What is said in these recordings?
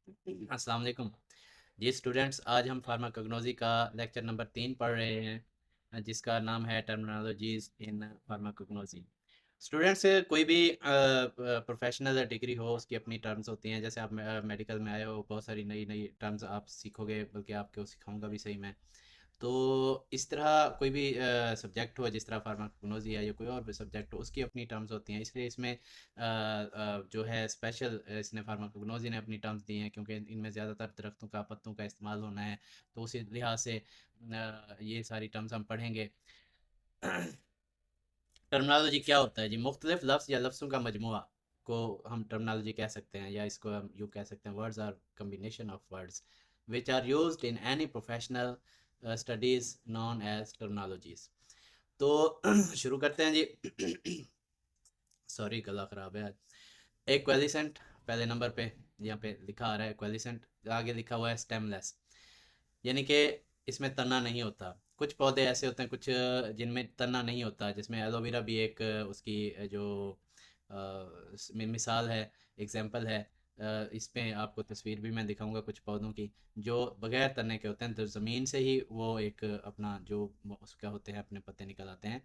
अस्सलाम वालेकुम जी स्टूडेंट्स। आज हम फार्माकोग्नोसी का लेक्चर नंबर 3 पढ़ रहे हैं, जिसका नाम है टर्मिनोलॉजीज इन फार्माकोग्नोसी। स्टूडेंट्स, कोई भी प्रोफेशनल डिग्री हो उसकी अपनी टर्म्स होती हैं। जैसे आप मेडिकल में आए हो, बहुत सारी नई नई टर्म्स आप सीखोगे, बल्कि आपको सिखाऊंगा भी सही मैं। तो इस तरह कोई भी सब्जेक्ट हो, जिस तरह फार्माकोग्नोसी है या कोई और भी सब्जेक्ट हो, उसकी अपनी टर्म्स होती हैं। इसलिए इसमें जो है स्पेशल इसने फार्माकोग्नोसी ने अपनी टर्म्स दी हैं, क्योंकि इनमें ज़्यादातर दरख्तों का, पत्तों का इस्तेमाल होना है। तो उसी लिहाज से ये सारी टर्म्स हम पढ़ेंगे। टर्मिनोलॉजी क्या होता है जी? मुख्तलिफ लफ्ज़ या लफ्ज़ों का मजमुआ को हम टर्मिनोलॉजी कह सकते हैं, या इसको हम यूँ कह सकते हैं, words are combination of words which are used in any professional studies known as terminologies. तो शुरू करते हैं जी। सॉरी, गला ख़राब है आज। एक्वेलिसेंट पहले नंबर पे यहाँ पे लिखा आ रहा है एक्वेलिसेंट, आगे लिखा हुआ है स्टेमलेस, यानी कि इसमें तना नहीं होता। कुछ पौधे ऐसे होते हैं, कुछ जिनमें तना नहीं होता, जिसमें एलोवेरा भी एक उसकी जो मिसाल है, एग्जांपल है। इस पे आपको तस्वीर भी मैं दिखाऊंगा कुछ पौधों की, जो बगैर तने के होते हैं, तो ज़मीन से ही वो एक अपना जो उसका होते हैं, अपने पत्ते निकल आते हैं।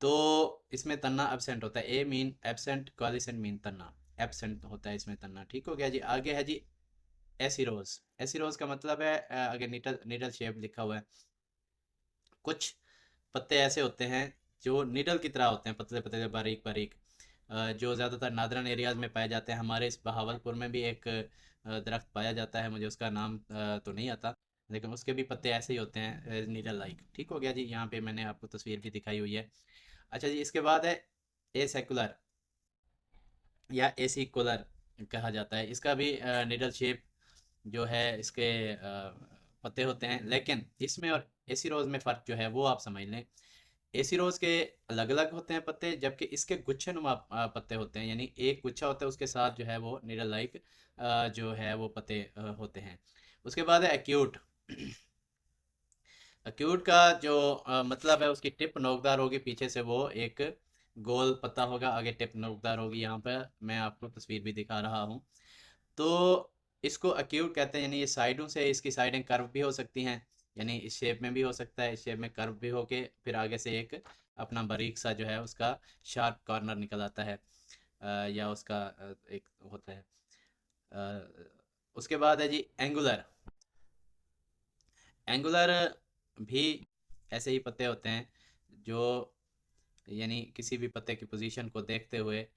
तो इसमें तन्ना एब्सेंट होता है। ए मीन एब्सेंट, क्वालिसेंट मीन तन्ना। एब्सेंट होता है इसमें तन्ना। ठीक हो गया जी। आगे है जी एसिरोज। एसिरोज का मतलब है आगे निडल, निडल शेप लिखा हुआ है। कुछ पत्ते ऐसे होते हैं जो निडल की तरह होते हैं, पतले पतले, बारीक बारीक, जो ज़्यादातर नादरन एरियाज में पाए जाते हैं। हमारे इस बहावलपुर में भी एक दरख्त पाया जाता है, मुझे उसका नाम तो नहीं आता, लेकिन उसके भी पत्ते ऐसे ही होते हैं, नीडल लाइक। ठीक हो गया जी। यहाँ पे मैंने आपको तस्वीर भी दिखाई हुई है। अच्छा जी, इसके बाद है ए सेकुलर या एसिकुलर कहा जाता है। इसका भी निडल शेप जो है, इसके पत्ते होते हैं, लेकिन इसमें और एसी रोज में फ़र्क जो है वो आप समझ लें। एसी रोज के अलग अलग होते हैं पत्ते, जबकि इसके गुच्छे नुमा पत्ते होते हैं, यानी एक गुच्छा होता है, उसके साथ जो है वो निडल लाइक जो है वो पत्ते होते हैं। उसके बाद है एक्यूट। एक्यूट का जो मतलब है, उसकी टिप नोकदार होगी, पीछे से वो एक गोल पत्ता होगा, आगे टिप नोकदार होगी। यहाँ पर मैं आपको तस्वीर भी दिखा रहा हूँ। तो इसको अक्यूट कहते हैं, यानी ये साइडों से इसकी साइडें कर्व भी हो सकती हैं, यानी इस शेप में भी हो सकता है, इस शेप में कर्व भी होके फिर आगे से एक अपना बारीक सा जो है उसका शार्प कॉर्नर निकल आता है, या उसका एक होता है। अ, उसके बाद है जी एंगुलर। एंगुलर भी ऐसे ही पत्ते होते हैं, जो यानी किसी भी पत्ते की पोजीशन को देखते हुए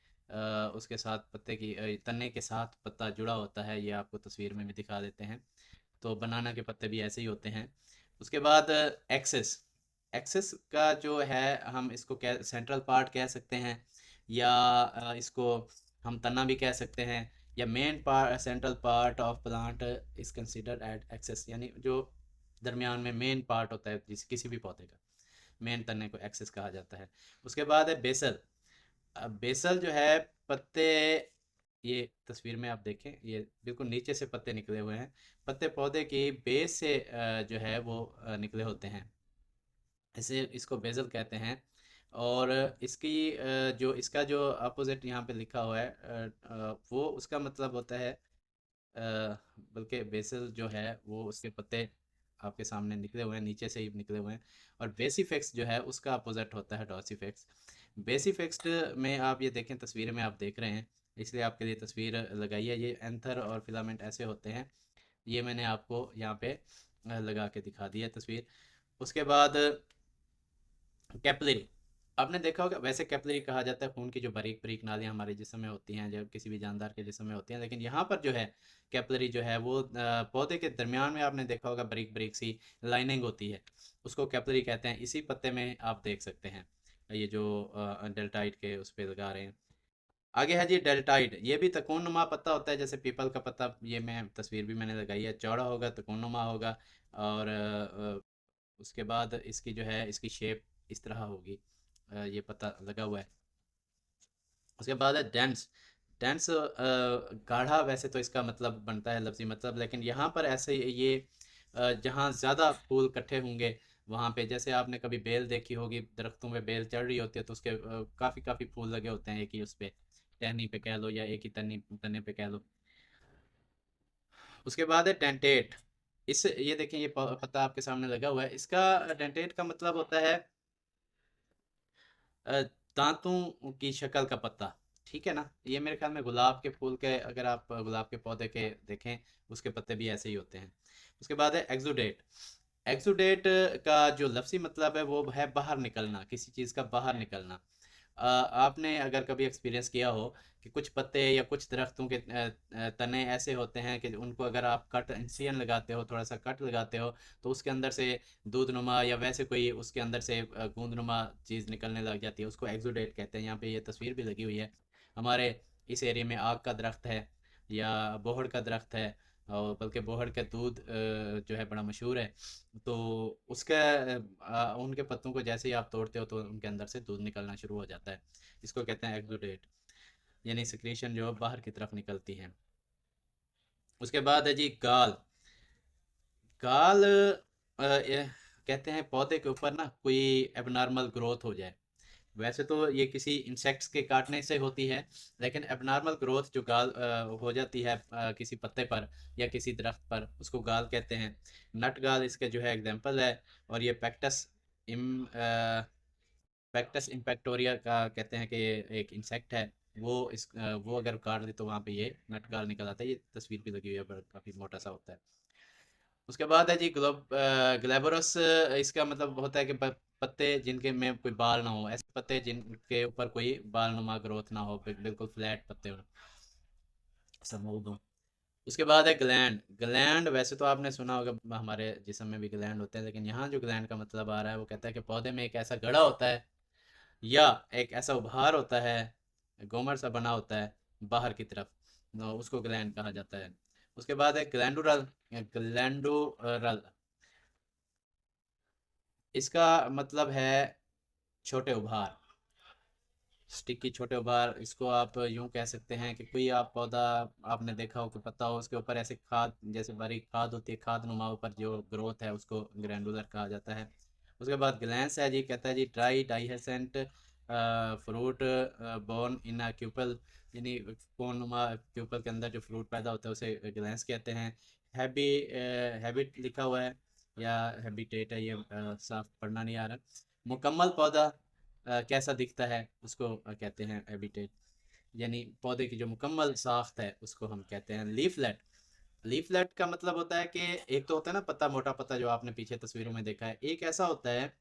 उसके साथ पत्ते की तने के साथ पत्ता जुड़ा होता है। ये आपको तस्वीर में भी दिखा देते हैं। तो बनाना के पत्ते भी ऐसे ही होते हैं। उसके बाद एक्सेस। एक्सेस का जो है, हम इसको कह सेंट्रल पार्ट कह सकते हैं, या इसको हम तना भी कह सकते हैं, या main part, central part of plant is considered at axis, यानी जो दरमियान में मेन पार्ट होता है जिस किसी भी पौधे का, मेन तने को एक्सेस कहा जाता है। उसके बाद है बेसल। अब बेसल जो है पत्ते, ये तस्वीर में आप देखें, ये बिल्कुल नीचे से पत्ते निकले हुए हैं। पत्ते पौधे की बेस से जो है वो निकले होते हैं, इसे इसको बेसल कहते हैं। और इसकी जो इसका जो अपोजिट यहाँ पे लिखा हुआ है, वो उसका मतलब होता है, बल्कि बेसल जो है वो उसके पत्ते आपके सामने निकले हुए हैं, नीचे से ही निकले हुए हैं। और बेसिफिक्स जो है उसका अपोजिट होता है डॉर्सिफिक्स। बेसिफिक्स में आप ये देखें, तस्वीर में आप देख रहे हैं, इसलिए आपके लिए तस्वीर लगाई है। ये एंथर और फिलामेंट ऐसे होते हैं। ये मैंने आपको यहाँ पे लगा के दिखा दी है तस्वीर। उसके बाद कैपिलरी। आपने देखा होगा, वैसे कैपिलरी कहा जाता है खून की जो बारीक बारीक नालियाँ हमारे जिस्म में होती हैं, जो किसी भी जानदार के जिस्म में होती हैं, लेकिन यहाँ पर जो है कैपिलरी जो है वो पौधे के दरमियान में आपने देखा होगा बारीक बारीक सी लाइनिंग होती है, उसको कैपिलरी कहते हैं। इसी पत्ते में आप देख सकते हैं, ये जो डेल्टाइड के उस पर लगा रहे हैं। आगे है जी डेल्टाइड। ये भी तकोन नुमा पत्ता होता है, जैसे पीपल का पत्ता। ये मैं तस्वीर भी मैंने लगाई है, चौड़ा होगा, तकोन नुमा होगा। और उसके बाद इसकी जो है, इसकी शेप इस तरह होगी। ये पता लगा हुआ है। उसके बाद है डेंस। डेंस गाढ़ा, वैसे तो इसका मतलब बनता है लफ्ज़ी मतलब, लेकिन यहाँ पर ऐसे ये जहाँ ज़्यादा फूल इकट्ठे होंगे वहाँ पे, जैसे आपने कभी बेल देखी होगी, दरख्तों में बेल चढ़ रही होती है, तो उसके काफ़ी काफ़ी फूल लगे होते हैं एक ही उस पे, टहनी पे कह लो, या एक ही तनी तने पे कह लो। उसके बाद है डेंटेट। इस ये देखें, ये पत्ता आपके सामने लगा हुआ है। इसका डेंटेट का मतलब होता है अ, दांतों की शक्ल का पत्ता। ठीक है ना, ये मेरे ख्याल में गुलाब के फूल के, अगर आप गुलाब के पौधे के देखें, उसके पत्ते भी ऐसे ही होते हैं। उसके बाद है एक्सुडेट। एक्सुडेट का जो लफ्ज़ी मतलब है वो है बाहर निकलना, किसी चीज़ का बाहर निकलना। आपने अगर कभी एक्सपीरियंस किया हो कि कुछ पत्ते या कुछ दरख्तों के तने ऐसे होते हैं कि उनको अगर आप कट इंसियन लगाते हो, थोड़ा सा कट लगाते हो, तो उसके अंदर से दूध नुमा या वैसे कोई उसके अंदर से गूंद नुमा चीज़ निकलने लग जाती है, उसको एक्सुडेट कहते हैं। यहाँ पे ये तस्वीर भी लगी हुई है। हमारे इस एरिया में आग का दरख्त है या बोहड़ का दरख्त है, और बल्कि बोहड़ का दूध जो है बड़ा मशहूर है। तो उसका उनके पत्तों को जैसे ही आप तोड़ते हो तो उनके अंदर से दूध निकलना शुरू हो जाता है। इसको कहते हैं एक्सुडेट, यानी सिक्रीशन जो बाहर की तरफ निकलती है। उसके बाद है जी गाल। गाल ये कहते हैं पौधे के ऊपर ना कोई एबनॉर्मल ग्रोथ हो जाए। वैसे तो ये किसी इंसेक्ट्स के काटने से होती है, लेकिन एबनॉर्मल ग्रोथ जो गाल हो जाती है किसी पत्ते पर या किसी दरख्त पर, उसको गाल कहते हैं। नट गाल इसके जो है एग्जांपल है। और ये पैक्टस इम्पेक्टोरिया का कहते हैं कि ये एक इंसेक्ट है। वो अगर काट दे तो वहाँ पे ये नट गाल निकल आता है। ये तस्वीर भी लगी हुई है, पर काफ़ी मोटा सा होता है। उसके बाद है जी ग्लैबरस। इसका मतलब होता है कि पत्ते जिनके में कोई बाल ना हो, ऐसे पत्ते जिनके ऊपर कोई बाल नुमा ग्रोथ ना हो, बिल्कुल फ्लैट पत्ते हो, स्मूथ हो। उसके बाद है ग्लैंड। ग्लैंड वैसे तो आपने सुना होगा, हमारे जिस्म में भी ग्लैंड होते हैं, लेकिन यहाँ जो ग्लैंड का मतलब आ रहा है वो कहता है कि पौधे में एक ऐसा गड़ा होता है या एक ऐसा उभार होता है, गोमर सा बना होता है बाहर की तरफ, उसको ग्लैंड कहा जाता है। उसके बाद है ग्लैंडुरल। ग्लैंडुरल इसका मतलब है छोटे उभार, स्टिकी छोटे उभार। इसको आप यूं कह सकते हैं कि कोई आप पौधा आपने देखा हो कि पत्ता हो, उसके ऊपर ऐसे खाद जैसे बारीक खाद होती है, खाद नुमा ऊपर जो ग्रोथ है उसको ग्रैंडुलर कहा जाता है। उसके बाद ग्लैंस है जी, कहता है जी ड्राई डाइहेसेंट फ्रूट बोर्न इन अ क्यूपल, यानी कोन नुमा क्यूपल के अंदर जो फ्रूट पैदा होता है उसे ग्लैंस कहते हैं। हैबी हैबिट लिखा हुआ है या हैबिटेट है, ये साफ पढ़ना नहीं आ रहा। मुकम्मल पौधा कैसा दिखता है उसको कहते हैं हैबिटेट, यानी पौधे की जो मुकम्मल साख्त है उसको हम कहते हैं लीफलेट। लीफलेट का मतलब होता है कि एक तो होता है ना पत्ता, मोटा पत्ता जो आपने पीछे तस्वीरों में देखा है, एक ऐसा होता है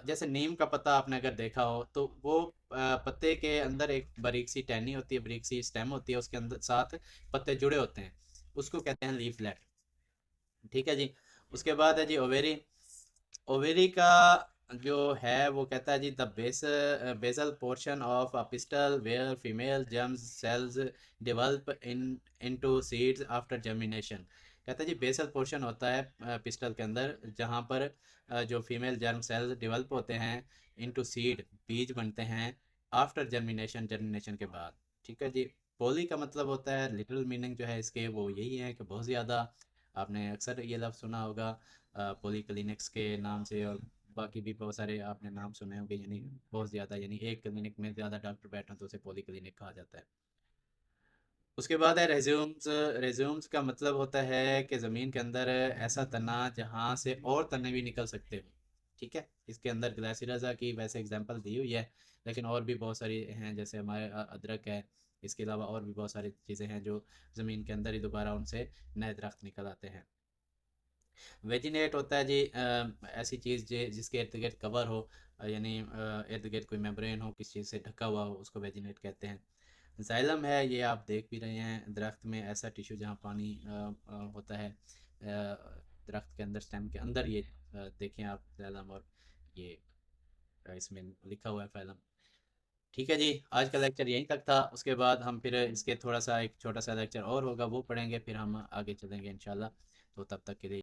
जैसे नीम का पत्ता आपने अगर देखा हो तो वो पत्ते के अंदर एक बारीक सी टहनी होती है, बारीक सी स्टेम होती है, उसके अंदर साथ पत्ते जुड़े होते हैं, उसको कहते हैं लीफलेट। ठीक है जी। उसके बाद है जी ओवेरी। ओवेरी का जो है वो कहता है जी the basal portion of a pistil where female germs cells develop into seeds after germination. कहता है जी बेसल पोर्शन होता है पिस्टल के अंदर, जहाँ पर जो फीमेल जर्म सेल्स डेवलप होते हैं इनटू सीड, बीज बनते हैं आफ्टर जर्मिनेशन, जर्मिनेशन के बाद। ठीक है जी। पोली का मतलब होता है, लिटिल मीनिंग जो है इसके वो यही है कि बहुत ज़्यादा। आपने अक्सर ये लफ्ज़ सुना होगा पोली क्लिनिक्स के नाम से, और बाकी भी बहुत सारे आपने नाम सुने होंगे, यानी बहुत ज़्यादा, यानी एक क्लिनिक में ज़्यादा डॉक्टर बैठे तो उसे पोली क्लिनिक कहा जाता है। उसके बाद है रेज्यूम्स। रेज्यूम्स का मतलब होता है कि ज़मीन के अंदर ऐसा तना जहाँ से और तने भी निकल सकते हो। ठीक है, इसके अंदर ग्लासिरजा की वैसे एग्जांपल दी हुई है, लेकिन और भी बहुत सारी हैं, जैसे हमारे अदरक है। इसके अलावा और भी बहुत सारी चीज़ें हैं जो ज़मीन के अंदर ही दोबारा उनसे नए दरख्त निकल आते हैं। वेजिनेट होता है जी ऐसी चीज़ जिसके इर्द गिर्द कवर हो, यानी इर्द गिर्द कोई मेम्ब्रेन हो, किसी चीज़ से ढका हुआ हो, उसको वेजिनेट कहते हैं। जाइलम है, ये आप देख भी रहे हैं, दरख्त में ऐसा टिश्यू जहाँ पानी होता है दरख्त के अंदर, स्टेम के अंदर, ये देखें आप जाइलम, और ये इसमें लिखा हुआ है फैलम। ठीक है जी, आज का लेक्चर यहीं तक था। उसके बाद हम फिर इसके थोड़ा सा एक छोटा सा लेक्चर और होगा, वो पढ़ेंगे, फिर हम आगे चलेंगे इंशाल्लाह। तो तब तक के लिए